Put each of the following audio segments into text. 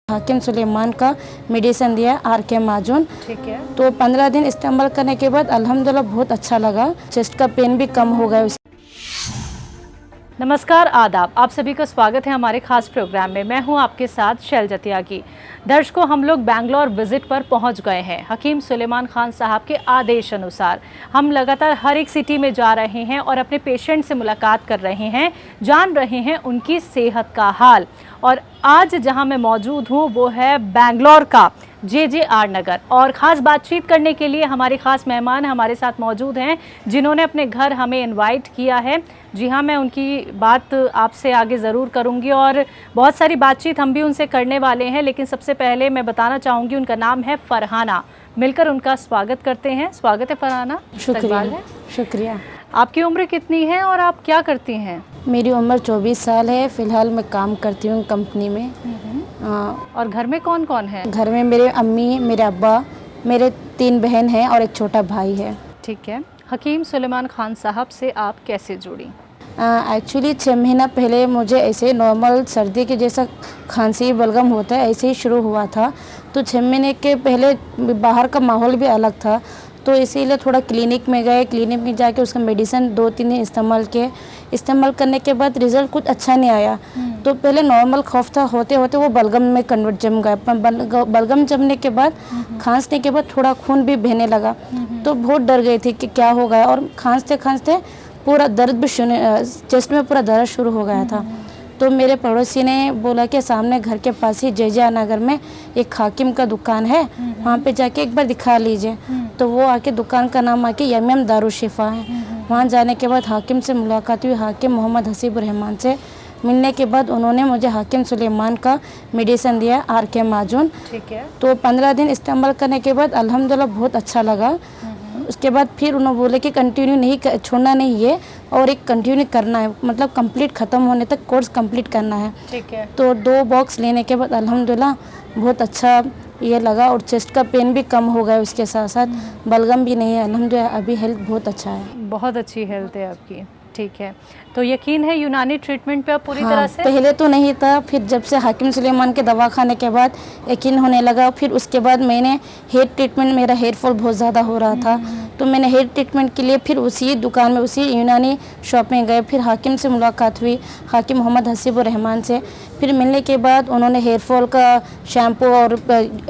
हाकिम सुलेमान का मेडिसिन दिया RK माजून। ठीक है। तो 15 दिन इस्तेमाल करने के बाद अल्हम्दुलिल्लाह बहुत अच्छा लगा, चेस्ट का पेन भी कम हो गया। नमस्कार, आदाब, आप सभी का स्वागत है हमारे खास प्रोग्राम में। मैं हूं आपके साथ शैलजा त्यागी। दर्शकों, हम लोग बैंगलोर विजिट पर पहुंच गए हैं। हकीम सुलेमान खान साहब के आदेश अनुसार हम लगातार हर एक सिटी में जा रहे हैं और अपने पेशेंट से मुलाकात कर रहे हैं, जान रहे हैं उनकी सेहत का हाल। और आज जहां मैं मौजूद हूं वो है बैंगलोर का JJR नगर, और ख़ास बातचीत करने के लिए हमारे ख़ास मेहमान हमारे साथ मौजूद हैं जिन्होंने अपने घर हमें इनवाइट किया है। जी हाँ, मैं उनकी बात आपसे आगे ज़रूर करूंगी और बहुत सारी बातचीत हम भी उनसे करने वाले हैं। लेकिन सबसे पहले मैं बताना चाहूँगी उनका नाम है फरहाना। मिलकर उनका स्वागत करते हैं। स्वागत है फरहाना। शुक्रिया। शुक्रिया। आपकी उम्र कितनी है और आप क्या करती हैं? मेरी उम्र 24 साल है। फ़िलहाल मैं काम करती हूँ कंपनी में। और घर में कौन कौन है? घर में मेरे अम्मी, मेरे अब्बा, मेरे 3 बहन हैं और एक छोटा भाई है। ठीक है। हकीम सुलेमान खान साहब से आप कैसे जुड़ी? एक्चुअली 6 महीना पहले मुझे ऐसे नॉर्मल सर्दी के जैसा खांसी बलगम होता है, ऐसे ही शुरू हुआ था। तो 6 महीने के पहले बाहर का माहौल भी अलग था, तो इसीलिए थोड़ा क्लिनिक में गए। क्लिनिक में जाके उसका मेडिसिन 2-3 दिन इस्तेमाल किए। इस्तेमाल करने के बाद रिज़ल्ट कुछ अच्छा नहीं आया। तो पहले नॉर्मल खौफ था, होते होते वो बलगम में कन्वर्ट जम गया। बलगम जमने के बाद खांसने के बाद थोड़ा खून भी बहने लगा। तो बहुत डर गई थी कि क्या हो गया, और खांसते खांसते पूरा दर्द भी चेस्ट में पूरा दर्द शुरू हो गया था। तो मेरे पड़ोसी ने बोला कि सामने घर के पास ही JJR नगर में एक हाकिम का दुकान है, वहाँ पे जाके एक बार दिखा लीजिए। तो वो आके दुकान का नाम आके MM दारुशिफा है। वहाँ जाने के बाद हाकिम से मुलाकात हुई। हाकिम मोहम्मद हसीबुर रहमान से मिलने के बाद उन्होंने मुझे हाकिम सुलेमान का मेडिसिन दिया RK माजून। ठीक है। तो 15 दिन इस्तेमाल करने के बाद अल्हम्दुलिल्लाह बहुत अच्छा लगा। उसके बाद फिर उन्होंने बोले कि कंटिन्यू नहीं छोड़ना नहीं है, और एक कंटिन्यू करना है, मतलब कंप्लीट ख़त्म होने तक कोर्स कंप्लीट करना है। ठीक है। तो 2 बॉक्स लेने के बाद अल्हम्दुलिल्लाह बहुत अच्छा ये लगा, और चेस्ट का पेन भी कम हो गया। उसके साथ साथ बलगम भी नहीं है। अल्हम्दुलिल्लाह अभी हेल्थ बहुत अच्छा है। बहुत अच्छी हेल्थ है आपकी। ठीक है, तो यकीन है यूनानी ट्रीटमेंट पे आप पूरी तरह से? पहले तो नहीं था, फिर जब से हाकिम सुलेमान के दवा खाने के बाद यकीन होने लगा। फिर उसके बाद मैंने हेयर ट्रीटमेंट, मेरा हेयर फॉल बहुत ज़्यादा हो रहा था, तो मैंने हेयर ट्रीटमेंट के लिए फिर उसी दुकान में, उसी यूनानी शॉप में गए। फिर हाकिम से मुलाकात हुई, हाकिम मोहम्मद हसीबुर रहमान से। फिर मिलने के बाद उन्होंने हेयर फॉल का शैम्पू और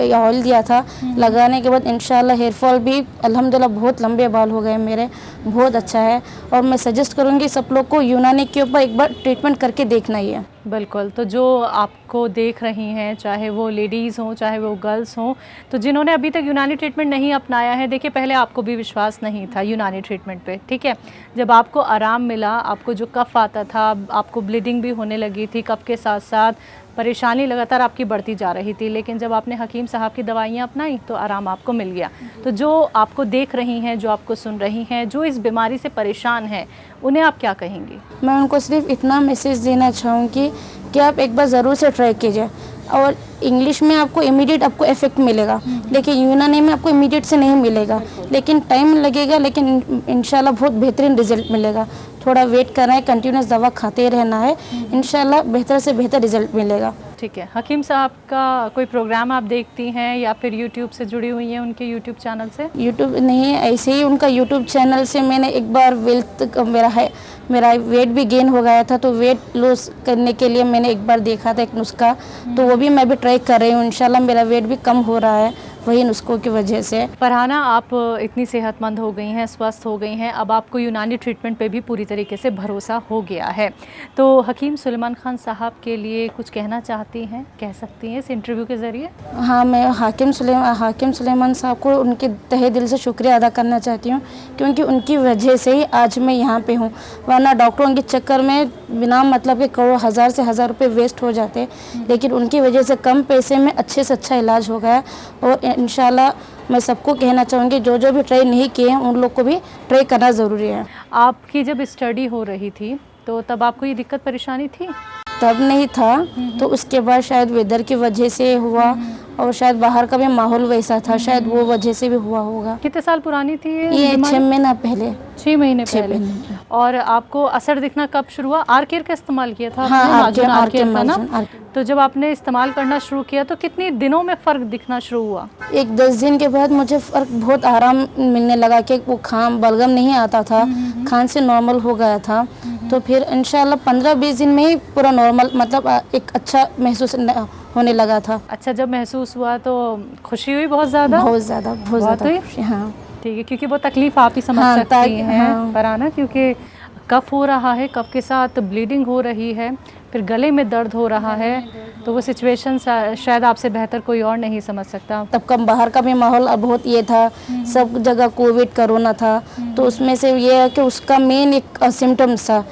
ऑयल दिया था। लगाने के बाद इंशाल्लाह हेयर फॉल भी अल्हम्दुलिल्लाह बहुत लंबे बाल हो गए मेरे, बहुत अच्छा है। और मैं सजेस्ट करूँगी सब लोग को यूनानी के ऊपर एक बार ट्रीटमेंट करके देखना ही है। बिल्कुल। तो जो आपको देख रही हैं, चाहे वो लेडीज़ हों चाहे वो गर्ल्स हों, तो जिन्होंने अभी तक यूनानी ट्रीटमेंट नहीं अपनाया है, देखिए पहले आपको भी विश्वास नहीं था यूनानी ट्रीटमेंट पे, ठीक है। जब आपको आराम मिला, आपको जो कफ़ आता था, आपको ब्लीडिंग भी होने लगी थी, कफ़ के साथ साथ परेशानी लगातार आपकी बढ़ती जा रही थी, लेकिन जब आपने हकीम साहब की दवाइयाँ अपनाई तो आराम आपको मिल गया। तो जो आपको देख रही हैं, जो आपको सुन रही हैं, जो इस बीमारी से परेशान हैं, उन्हें आप क्या कहेंगी? मैं उनको सिर्फ इतना मैसेज देना चाहूँगी कि आप एक बार ज़रूर से ट्राई कीजिए। और इंग्लिश में आपको इमीडिएट आपको इफ़ेक्ट मिलेगा, लेकिन यूनानी में आपको इमीडिएट से नहीं मिलेगा, लेकिन टाइम लगेगा, लेकिन इंशाल्लाह बहुत बेहतरीन रिजल्ट मिलेगा। थोड़ा वेट करना है, कंटिन्यूस दवा खाते रहना है, इंशाल्लाह बेहतर से बेहतर रिजल्ट मिलेगा। ठीक है। हकीम साहब का कोई प्रोग्राम आप देखती हैं या फिर यूट्यूब से जुड़ी हुई हैं उनके यूट्यूब चैनल से? यूट्यूब नहीं है, ऐसे ही उनका यूट्यूब चैनल से मैंने एक बार मेरा वेट भी गेन हो गया था, तो वेट लॉस करने के लिए मैंने एक बार देखा था एक नुस्खा, तो वो भी मैं भी ट्राई कर रही हूँ। इंशाल्लाह मेरा वेट भी कम हो रहा है वही नुस्खों की वजह से। फरहाना, आप इतनी सेहतमंद हो गई हैं, स्वस्थ हो गई हैं, अब आपको यूनानी ट्रीटमेंट पे भी पूरी तरीके से भरोसा हो गया है। तो हकीम सुलेमान खान साहब के लिए कुछ कहना चाहती हैं, कह सकती हैं इस इंटरव्यू के ज़रिए? हाँ, मैं हाकिम सुलेमान साहब को उनके तहे दिल से शुक्रिया अदा करना चाहती हूँ, क्योंकि उनकी वजह से ही आज मैं यहाँ पे हूँ। वरना डॉक्टरों के चक्कर में बिना मतलब के करोड़ हज़ार से हज़ार रुपये वेस्ट हो जाते, लेकिन उनकी वजह से कम पैसे में अच्छे से अच्छा इलाज हो गया। और इंशाल्लाह मैं सबको कहना चाहूँगी जो भी ट्राई नहीं किए हैं उन लोग को भी ट्राई करना ज़रूरी है। आपकी जब स्टडी हो रही थी तो तब आपको ये दिक्कत परेशानी थी? तब नहीं था, तो उसके बाद शायद वेदर की वजह से हुआ, और शायद बाहर का भी माहौल वैसा था, शायद वो वजह से भी हुआ होगा। कितने साल पुरानी थी ये 6 महीना पहले। 6 महीने पहले। और आपको असर दिखना कब शुरू हुआ? आर केयर का इस्तेमाल किया था हाँ, आपने? माजुन आर केयर का ना? माजुन तो जब आपने इस्तेमाल करना शुरू किया तो कितने दिनों में फ़र्क दिखना शुरू हुआ? एक 10 दिन के बाद मुझे फ़र्क बहुत आराम मिलने लगा कि वो बलगम नहीं आता था, खांसी नॉर्मल हो गया था। तो फिर इंशाल्लाह 15-20 दिन में ही पूरा नॉर्मल, मतलब एक अच्छा महसूस होने लगा था। अच्छा, जब महसूस हुआ तो खुशी हुई बहुत ज़्यादा? बहुत ज़्यादा हुई? खुशी, हाँ। ठीक है, क्योंकि वो तकलीफ़ आप ही समझ हाँ, सकती हैं हाँ। फरहाना, क्योंकि कफ हो रहा है, कफ के साथ ब्लीडिंग हो रही है, फिर गले में दर्द हो रहा है, तो वो सिचुएशन शायद आपसे बेहतर कोई और नहीं समझ सकता। तब का बाहर का भी माहौल अब बहुत ये था, सब जगह कोविड कोरोना था, तो उसमें से ये है कि उसका मेन एक सिम्टम्स था,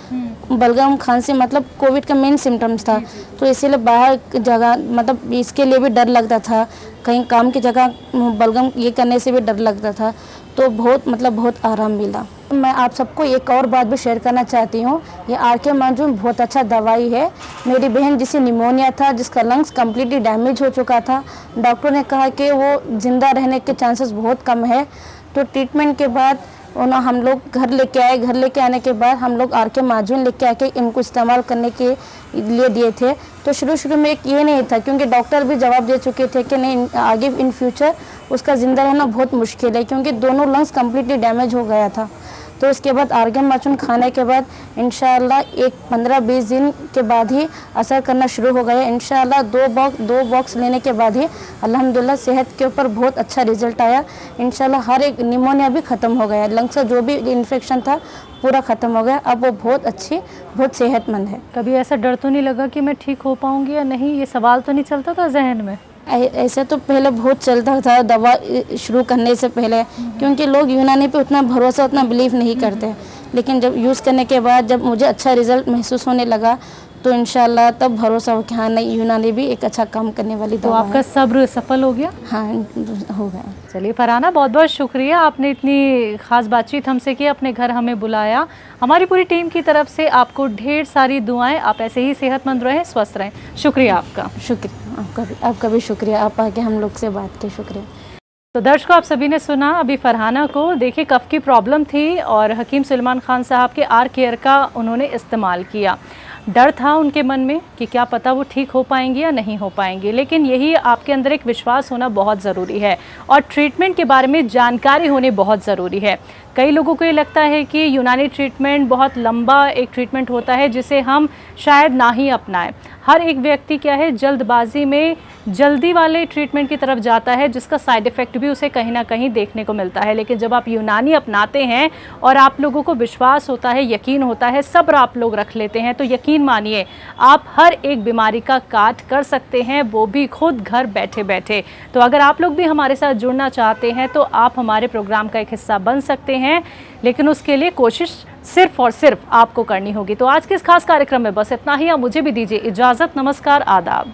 बलगम खांसी, मतलब कोविड का मेन सिम्टम्स था। तो इसीलिए बाहर जगह, मतलब इसके लिए भी डर लगता था, कहीं काम की जगह बलगम ये करने से भी डर लगता था। तो बहुत आराम मिला। मैं आप सबको एक और बात भी शेयर करना चाहती हूँ, ये आर के माजून बहुत अच्छा दवाई है। मेरी बहन जिसे निमोनिया था, जिसका लंग्स कम्प्लीटली डैमेज हो चुका था, डॉक्टर ने कहा कि वो ज़िंदा रहने के चांसेस बहुत कम है। तो ट्रीटमेंट के बाद हम लोग घर लेके आए, घर लेके आने के बाद हम लोग आर के माजून लेके आके इनको इस्तेमाल करने के लिए दिए थे। तो शुरू में एक ये नहीं था, क्योंकि डॉक्टर भी जवाब दे चुके थे कि नहीं, आगे इन फ्यूचर उसका ज़िंदा रहना बहुत मुश्किल है, क्योंकि दोनों लंग्स कम्प्लीटली डैमेज हो गया था। तो उसके बाद आर्गन माचून खाने के बाद इंशाल्लाह एक 15-20 दिन के बाद ही असर करना शुरू हो गया। इंशाल्लाह दो बॉक्स लेने के बाद ही अल्हम्दुलिल्लाह सेहत के ऊपर बहुत अच्छा रिजल्ट आया। इंशाल्लाह हर एक निमोनिया भी ख़त्म हो गया, लंग्स का जो भी इन्फेक्शन था पूरा ख़त्म हो गया। अब वो बहुत अच्छी, बहुत सेहतमंद है। कभी ऐसा डर तो नहीं लगा कि मैं ठीक हो पाऊँगी या नहीं? ये सवाल तो नहीं चलता था जहन में? ऐसे तो पहले बहुत चलता था दवा शुरू करने से पहले, क्योंकि लोग यूनानी पे उतना भरोसा, उतना बिलीव नहीं करते। लेकिन जब यूज़ करने के बाद जब मुझे अच्छा रिजल्ट महसूस होने लगा, तो इंशाल्लाह तब भरोसा हो कि हाँ नहीं, यूनानी भी एक अच्छा काम करने वाली दवा है। तो आपका सब्र सफल हो गया? हाँ, हो गया। चलिए फरहाना, बहुत बहुत शुक्रिया, आपने इतनी ख़ास बातचीत हमसे की, अपने घर हमें बुलाया। हमारी पूरी टीम की तरफ से आपको ढेर सारी दुआएं। आप ऐसे ही सेहतमंद रहें, स्वस्थ रहें। शुक्रिया आपका। शुक्रिया आपका भी शुक्रिया, आप आके हम लोग से बात की, शुक्रिया। तो दर्शकों, आप सभी ने सुना अभी फरहाना को, देखिए कफ़ की प्रॉब्लम थी और हकीम सुलेमान खान साहब के आर केयर का उन्होंने इस्तेमाल किया। डर था उनके मन में कि क्या पता वो ठीक हो पाएंगे या नहीं हो पाएंगे, लेकिन यही आपके अंदर एक विश्वास होना बहुत ज़रूरी है और ट्रीटमेंट के बारे में जानकारी होनी बहुत ज़रूरी है। कई लोगों को ये लगता है कि यूनानी ट्रीटमेंट बहुत लंबा एक ट्रीटमेंट होता है जिसे हम शायद ना ही अपनाएं। हर एक व्यक्ति क्या है, जल्दबाजी में जल्दी वाले ट्रीटमेंट की तरफ जाता है, जिसका साइड इफ़ेक्ट भी उसे कहीं ना कहीं देखने को मिलता है। लेकिन जब आप यूनानी अपनाते हैं और आप लोगों को विश्वास होता है, यकीन होता है, सब्र आप लोग रख लेते हैं, तो यकीन मानिए आप हर एक बीमारी का काट कर सकते हैं, वो भी खुद घर बैठे बैठे। तो अगर आप लोग भी हमारे साथ जुड़ना चाहते हैं तो आप हमारे प्रोग्राम का एक हिस्सा बन सकते हैं, लेकिन उसके लिए कोशिश सिर्फ और सिर्फ आपको करनी होगी। तो आज के इस खास कार्यक्रम में बस इतना ही। आप मुझे भी दीजिए इजाज़त। नमस्कार, आदाब।